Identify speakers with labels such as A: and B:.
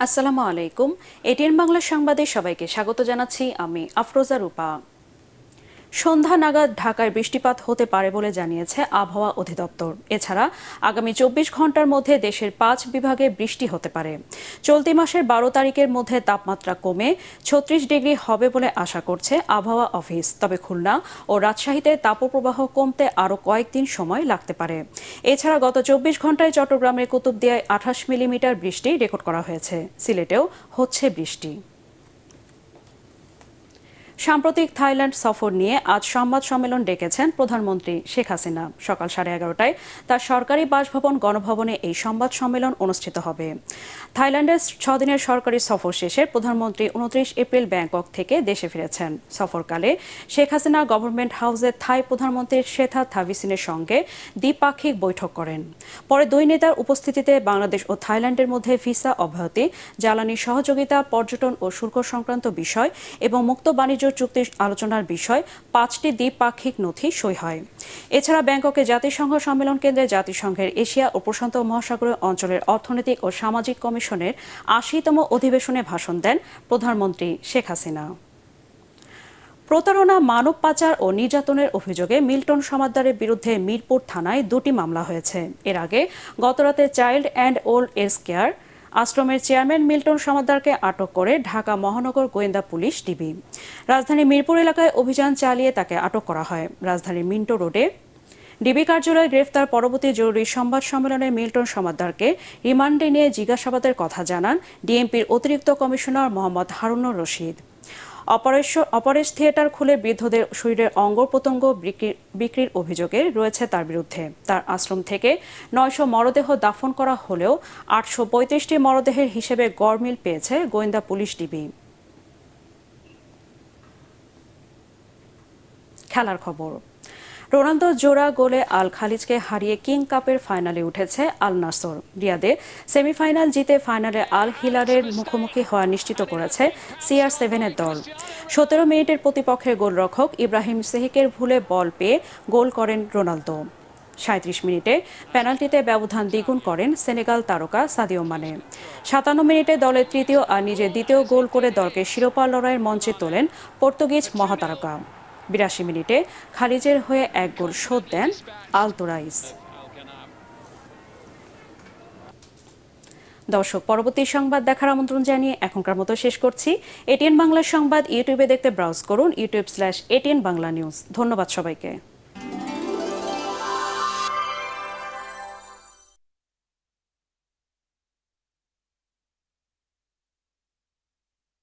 A: আসসালামু আলাইকুম। এটিএন বাংলা সংবাদে সবাইকে স্বাগত জানাচ্ছি আমি আফরোজা রূপা। সন্ধ্যা নাগাদ ঢাকায় বৃষ্টিপাত হতে পারে বলে জানিয়েছে আবহাওয়া অধিদপ্তর। এছাড়া আগামী ২৪ ঘন্টার মধ্যে দেশের ৫ বিভাগে বৃষ্টি হতে পারে। চলতি মাসের ১২ তারিখের মধ্যে তাপমাত্রা কমে ৩৬ ডিগ্রি হবে বলে আশা করছে আবহাওয়া অফিস। তবে খুলনা ও রাজশাহীতে তাপপ্রবাহ কমতে আরও কয়েকদিন সময় লাগতে পারে। এছাড়া গত ২৪ ঘন্টায় চট্টগ্রামের কুতুবদিয়ায় ২৮ মিলিমিটার বৃষ্টি রেকর্ড করা হয়েছে। সিলেটেও হচ্ছে বৃষ্টি। সাম্প্রতিক থাইল্যান্ড সফর নিয়ে আজ সংবাদ সম্মেলন ডেকেছেন প্রধানমন্ত্রী শেখ হাসিনা। সকাল 11:30টায় তার সরকারি বাসভবন গণভবনে এই সংবাদ সম্মেলন অনুষ্ঠিত হবে। থাইল্যান্ডের ৬ দিনের সরকারি সফর শেষে প্রধানমন্ত্রী ২৯ এপ্রিল ব্যাংকক থেকে দেশে ফিরেছেন। সফরকালে শেখ হাসিনা গভর্নমেন্ট হাউসে থাই প্রধানমন্ত্রী সেথা থাভিসিনের সঙ্গে দ্বিপাক্ষিক বৈঠক করেন। পরে দুই নেতার উপস্থিতিতে বাংলাদেশ ও থাইল্যান্ডের মধ্যে ভিসা অব্যাহতি, জ্বালানি সহযোগিতা, পর্যটন ও শুল্ক সংক্রান্ত বিষয় এবং মুক্ত বাণিজ্য চুক্তি আলোচনার বিষয় ৫টি দ্বিপাক্ষিক নথি সই হয়। এছাড়া ব্যাংককে জাতিসংঘ সম্মেলন কেন্দ্রে জাতিসংঘের এশিয়া ও প্রশান্ত মহাসাগরীয় অঞ্চলের অর্থনৈতিক ও সামাজিক কমিশনের ৮০তম অধিবেশনে ভাষণ দেন প্রধানমন্ত্রী শেখ হাসিনা। প্রতারণা, মানব পাচার ও নির্যাতনের অভিযোগে মিল্টন সমাদ্দারের বিরুদ্ধে মিরপুর থানায় ২টি মামলা হয়েছে। এর আগে গতরাতে child and old age care আশ্রমের চেয়ারম্যান মিল্টন সমাদ্দারকে আটক করে ঢাকা মহানগর গোয়েন্দা পুলিশ ডিবি। রাজধানীর মিরপুর এলাকায় অভিযান চালিয়ে তাকে আটক করা হয়। রাজধানীর মিন্টো রোডে ডিবি কার্যালয়ে গ্রেফতার পরবর্তী জরুরি সংবাদ সম্মেলনে মিল্টন সমাদ্দারকে রিমান্ডে নিয়ে জিজ্ঞাসাবাদের কথা জানান ডিএমপির অতিরিক্ত কমিশনার মোহাম্মদ হারুনুর রশিদ। অপারেশ থিয়েটার খুলে বৃদ্ধদের শরীরের অঙ্গ প্রত্যঙ্গ বিক্রির অভিযোগে রয়েছে তার বিরুদ্ধে। তার আশ্রম থেকে ৯০০ মরদেহ দাফন করা হলেও ৮৩৫টি মরদেহের হিসেবে গড়মিল পেয়েছে গোয়েন্দা পুলিশ ডিবি। খেলার খবর। রোনালদো জোড়া গোলে আল খালিজকে হারিয়ে কিং কাপের ফাইনালে উঠেছে আল নাসর। রিয়াদে সেমিফাইনাল জিতে ফাইনালে আল হিলালের মুখোমুখি হওয়া নিশ্চিত করেছে CR7-এর দল। ১৭ মিনিটের প্রতিপক্ষের গোলরক্ষক ইব্রাহিম সেহিকের ভুলে বল পেয়ে গোল করেন রোনালদো। ৩৭ মিনিটে পেনাল্টিতে ব্যবধান দ্বিগুণ করেন সেনেগাল তারকা সাদিও মানে। ৫৭ মিনিটে দলের তৃতীয় আর নিজের দ্বিতীয় গোল করে দলকে শিরোপা লড়াইয়ের মঞ্চে তোলেন পর্তুগিজ মহাতারকা। ৮২ মিনিটে খালিজের হয়ে এক গোল শোধ দেন আলতোরাইস। দর্শক, পরবর্তী সংবাদ দেখার আমন্ত্রণ জানিয়ে এখনকার মতো শেষ করছি। এটিএন বাংলা সংবাদ ইউটিউবে দেখতে ব্রাউজ করুন youtube/ATN Bangla News। ধন্যবাদ সবাইকে।